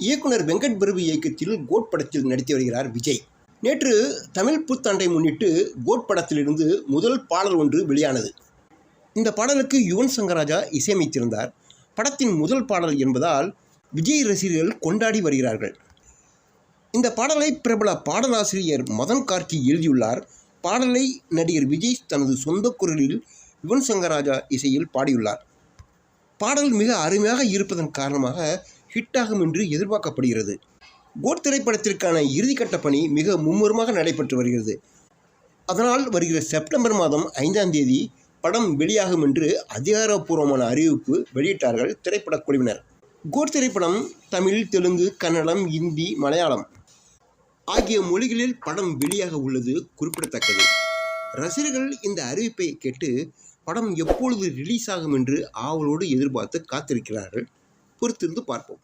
இயக்குனர் வெங்கட் பிரபு இயக்கத்தில் கோட் படத்தில் நடித்து வருகிறார் விஜய். நேற்று தமிழ் புத்தாண்டை முன்னிட்டு கோட் படத்திலிருந்து முதல் பாடல் ஒன்று வெளியானது. இந்த பாடலுக்கு யுவன் சங்கர் ராஜா இசையமைத்திருந்தார். படத்தின் முதல் பாடல் என்பதால் விஜய் ரசிகர்கள் கொண்டாடி வருகிறார்கள். இந்த பாடலை பிரபல பாடலாசிரியர் மதன் கார்கி எழுதியுள்ளார். பாடலை நடிகர் விஜய் தனது சொந்த குரலில் யுவன் சங்கர் ராஜா இசையில் பாடியுள்ளார். பாடல் மிக அருமையாக இருப்பதன் காரணமாக ஹிட்டாகும் என்று எதிர்பார்க்கப்படுகிறது. கோட் திரைப்படத்திற்கான இறுதிக்கட்ட பணி மிக மும்முரமாக நடைபெற்று வருகிறது. அதனால் வருகிற செப்டம்பர் மாதம் 5ஆம் தேதி படம் வெளியாகும் என்று அதிகாரப்பூர்வமான அறிவிப்பு வெளியிட்டார்கள் திரைப்படக் குழுவினர். கோட் திரைப்படம் தமிழ், தெலுங்கு, கன்னடம், இந்தி, மலையாளம் ஆகிய மொழிகளில் படம் வெளியாக உள்ளது குறிப்பிடத்தக்கது. ரசிகர்கள் இந்த அறிவிப்பை கேட்டு படம் எப்பொழுது ரிலீஸ் ஆகும் என்று ஆவலோடு எதிர்பார்த்து காத்திருக்கிறார்கள். பொறுத்திருந்து பார்ப்போம்.